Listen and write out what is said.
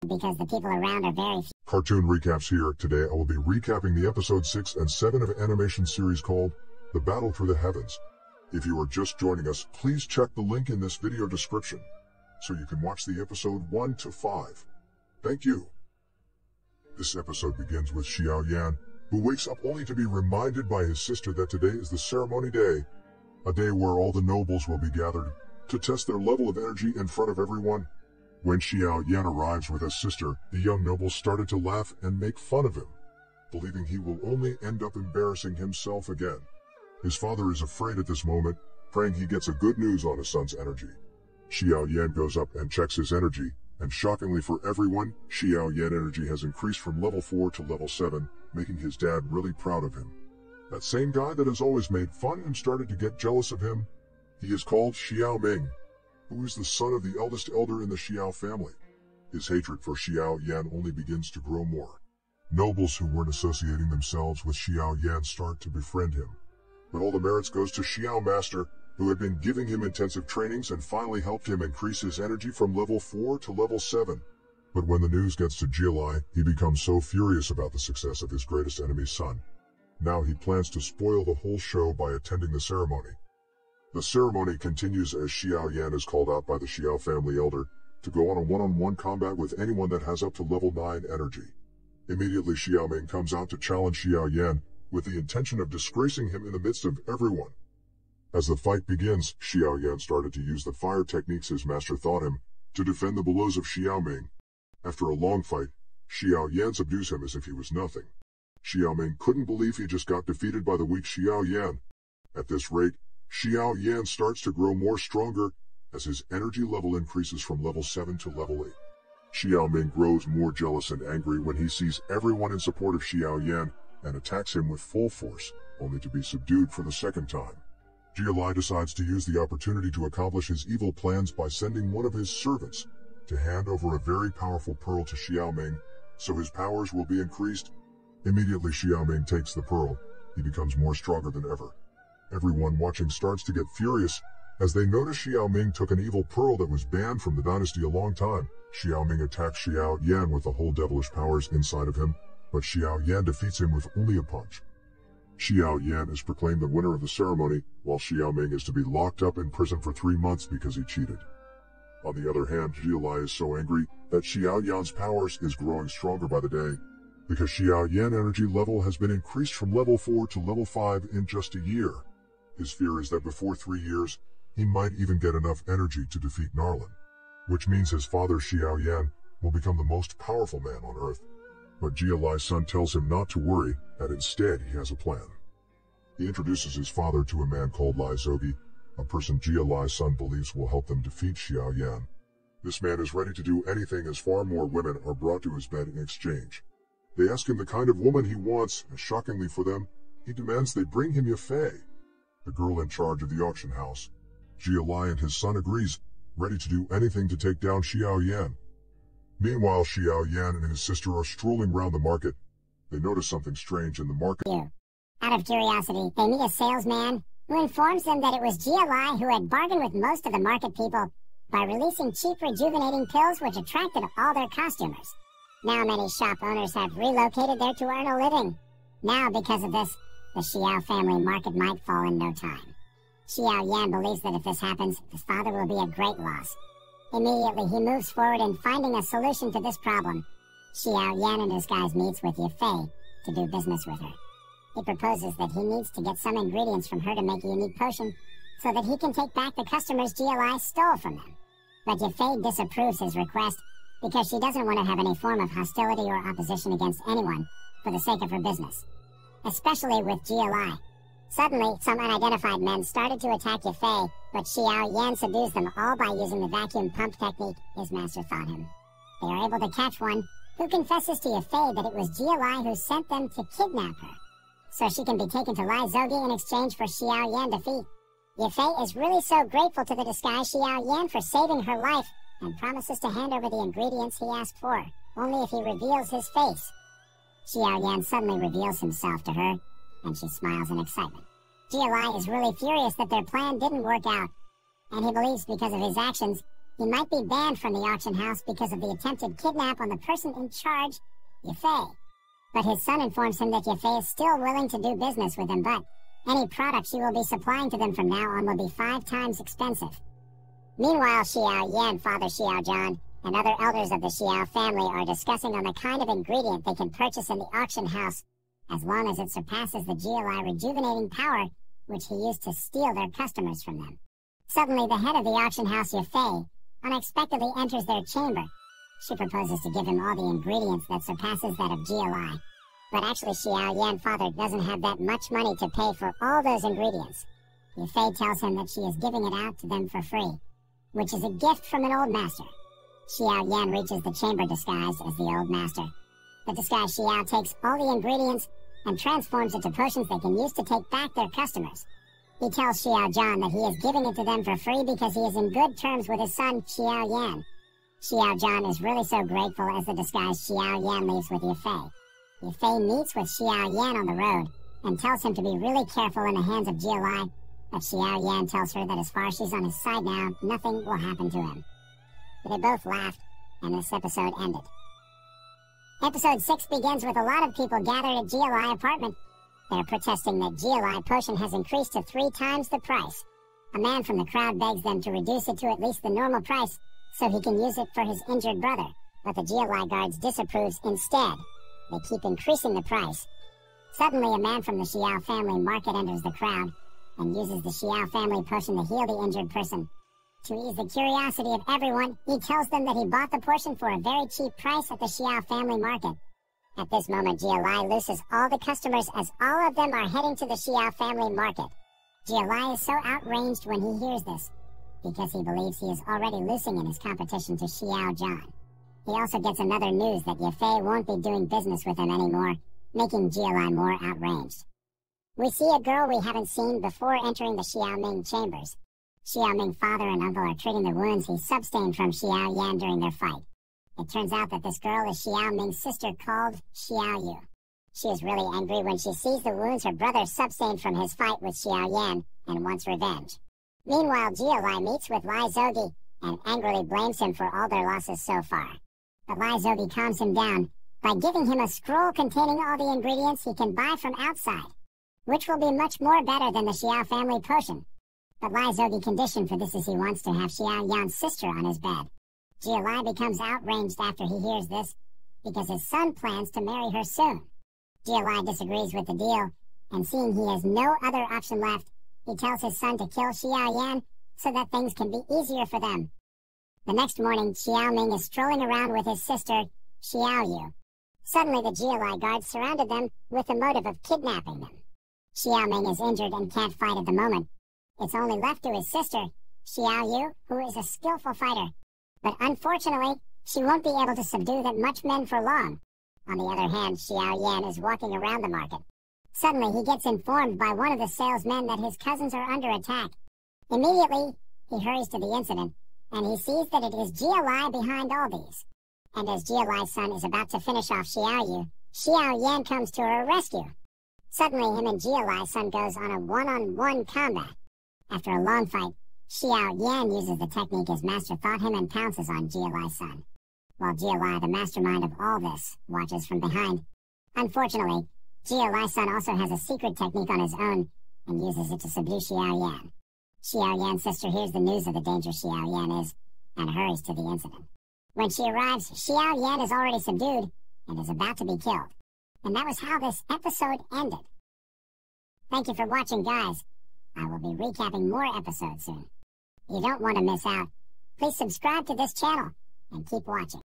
because the people around are very few. Cartoon recaps here. Today I will be recapping the episode 6 and 7 of an animation series called The Battle Through the Heavens. If you are just joining us, please check the link in this video description so you can watch the episode 1 to 5. Thank you. This episode begins with Xiao Yan, who wakes up only to be reminded by his sister that today is the ceremony day, a day where all the nobles will be gathered to test their level of energy in front of everyone. When Xiao Yan arrives with his sister, the young nobles started to laugh and make fun of him, believing he will only end up embarrassing himself again. His father is afraid at this moment, praying he gets a good news on his son's energy. Xiao Yan goes up and checks his energy, and shockingly for everyone, Xiao Yan energy has increased from level 4 to level 7, making his dad really proud of him. That same guy that has always made fun and started to get jealous of him, he is called Xiao Ming, who is the son of the eldest elder in the Xiao family. His hatred for Xiao Yan only begins to grow more. Nobles who weren't associating themselves with Xiao Yan start to befriend him. But all the merits goes to Xiao Master, who had been giving him intensive trainings and finally helped him increase his energy from level 4 to level 7. But when the news gets to Jilai, he becomes so furious about the success of his greatest enemy's son. Now he plans to spoil the whole show by attending the ceremony. The ceremony continues as Xiao Yan is called out by the Xiao family elder to go on a one-on-one combat with anyone that has up to level 9 energy. Immediately Xiao Ming comes out to challenge Xiao Yan with the intention of disgracing him in the midst of everyone. As the fight begins, Xiao Yan started to use the fire techniques his master taught him to defend the blows of Xiao Ming. After a long fight, Xiao Yan subdues him as if he was nothing. Xiao Ming couldn't believe he just got defeated by the weak Xiao Yan. At this rate, Xiao Yan starts to grow more stronger as his energy level increases from level 7 to level 8. Xiao Ming grows more jealous and angry when he sees everyone in support of Xiao Yan and attacks him with full force, only to be subdued for the second time. Jilai decides to use the opportunity to accomplish his evil plans by sending one of his servants to hand over a very powerful pearl to Xiao Ming, so his powers will be increased. Immediately Xiao Ming takes the pearl. He becomes more stronger than ever. Everyone watching starts to get furious as they notice Xiao Ming took an evil pearl that was banned from the dynasty a long time. Xiao Ming attacks Xiao Yan with the whole devilish powers inside of him, but Xiao Yan defeats him with only a punch. Xiao Yan is proclaimed the winner of the ceremony, while Xiao Ming is to be locked up in prison for 3 months because he cheated. On the other hand, Jilai is so angry that Xiao Yan's powers is growing stronger by the day, because Xiao Yan energy level has been increased from level 4 to level 5 in just a year. His fear is that before 3 years, he might even get enough energy to defeat Narlin, which means his father Xiao Yan will become the most powerful man on Earth. But Jilai's son tells him not to worry, that instead he has a plan. He introduces his father to a man called Lai Zogi, a person Jilai's son believes will help them defeat Xiao Yan. This man is ready to do anything as far more women are brought to his bed in exchange. They ask him the kind of woman he wants, and shockingly for them, he demands they bring him Yafei, the girl in charge of the auction house. Jilai and his son agrees, ready to do anything to take down Xiao Yan. Meanwhile, Xiao Yan and his sister are strolling around the market. They notice something strange in the market. Out of curiosity, they meet a salesman who informs them that it was Jilai who had bargained with most of the market people by releasing cheap rejuvenating pills which attracted all their customers. Now many shop owners have relocated there to earn a living. Now because of this, the Xiao family market might fall in no time. Xiao Yan believes that if this happens, his father will be a great loss. Immediately he moves forward in finding a solution to this problem. Xiao Yan in disguise meets with Yafei to do business with her. He proposes that he needs to get some ingredients from her to make a unique potion so that he can take back the customers Jilai stole from them. But Yafei disapproves his request because she doesn't want to have any form of hostility or opposition against anyone for the sake of her business, especially with Jilai. Suddenly, some unidentified men started to attack Yafei, but Xiao Yan subdues them all by using the vacuum pump technique his master taught him. They are able to catch one, who confesses to Yafei that it was Jilai who sent them to kidnap her, so she can be taken to Lai Zogi in exchange for Xiao Yan defeat. Yafei is really so grateful to the disguised Xiao Yan for saving her life, and promises to hand over the ingredients he asked for, only if he reveals his face. Xiao Yan suddenly reveals himself to her, and she smiles in excitement. Jilai is really furious that their plan didn't work out, and he believes because of his actions, He might be banned from the auction house because of the attempted kidnap on the person in charge, Yafei. But his son informs him that Yafei is still willing to do business with him, but any product she will be supplying to them from now on will be 5 times expensive. Meanwhile, Xiao Yan, Father Xiao Zhan, and other elders of the Xiao family are discussing on the kind of ingredient they can purchase in the auction house as long as it surpasses the GLI rejuvenating power which he used to steal their customers from them. Suddenly, the head of the auction house, Yafei, unexpectedly enters their chamber. She proposes to give him all the ingredients that surpasses that of GLI. But actually, Xiao Yan, Father, doesn't have that much money to pay for all those ingredients. Yafei tells him that she is giving it out to them for free, which is a gift from an old master. Xiao Yan reaches the chamber disguised as the old master. The disguised Xiao takes all the ingredients and transforms into potions they can use to take back their customers. He tells Xiao Zhan that he is giving it to them for free because he is in good terms with his son, Xiao Yan. Xiao Zhan is really so grateful as the disguised Xiao Yan leaves with Yafei. Yafei meets with Xiao Yan on the road and tells him to be really careful in the hands of GLI, but Xiao Yan tells her that as far as she's on his side now, nothing will happen to him. They both laughed, and this episode ended. Episode 6 begins with a lot of people gathered at GLI apartment. They're protesting that GLI potion has increased to 3 times the price. A man from the crowd begs them to reduce it to at least the normal price so he can use it for his injured brother, but the GLI guards disapproves instead. They keep increasing the price. Suddenly, a man from the Xiao family market enters the crowd and uses the Xiao family potion to heal the injured person. To ease the curiosity of everyone, he tells them that he bought the potion for a very cheap price at the Xiao family market. At this moment, GLI looses all the customers as all of them are heading to the Xiao family market. GLI is so outraged when he hears this, because he believes he is already losing in his competition to Xiao Zhan. He also gets another news that Yafei won't be doing business with him anymore, making GLI more outraged. We see a girl we haven't seen before entering the Xiaoming chambers. Xiaoming father and uncle are treating the wounds he sustained from Xiao Yan during their fight. It turns out that this girl is Xiaoming's sister called Xiaoyu. She is really angry when she sees the wounds her brother sustained from his fight with Xiao Yan and wants revenge. Meanwhile, GLI meets with Lai Zogi and angrily blames him for all their losses so far. But Lai Zogi calms him down by giving him a scroll containing all the ingredients he can buy from outside, which will be much more better than the Xiao family potion. But Lai Zogi condition for this is he wants to have Xiao Yan's sister on his bed. GLI becomes outraged after he hears this because his son plans to marry her soon. GLI disagrees with the deal, and seeing he has no other option left, he tells his son to kill Xiao Yan so that things can be easier for them. The next morning, Xiaoming is strolling around with his sister, Xiaoyu. Suddenly, the GLI guards surrounded them with the motive of kidnapping them. Xiaoming is injured and can't fight at the moment. It's only left to his sister, Xiaoyu, who is a skillful fighter. But unfortunately, she won't be able to subdue that much men for long. On the other hand, Xiao Yan is walking around the market. Suddenly, he gets informed by one of the salesmen that his cousins are under attack. Immediately, he hurries to the incident, and he sees that it is GLI behind all these. And as GLI's son is about to finish off Xiaoyu, Xiao Yan comes to her rescue. Suddenly, him and GLI's son goes on a one-on-one combat. After a long fight, Xiao Yan uses the technique his master taught him and pounces on GLI's son, while GLI, the mastermind of all this, watches from behind. Unfortunately, GLI's son also has a secret technique on his own and uses it to subdue Xiao Yan. Xiao Yan's sister hears the news of the danger Xiao Yan is and hurries to the incident. When she arrives, Xiao Yan is already subdued and is about to be killed. And that was how this episode ended. Thank you for watching, guys. I will be recapping more episodes soon. You don't want to miss out. Please subscribe to this channel and keep watching.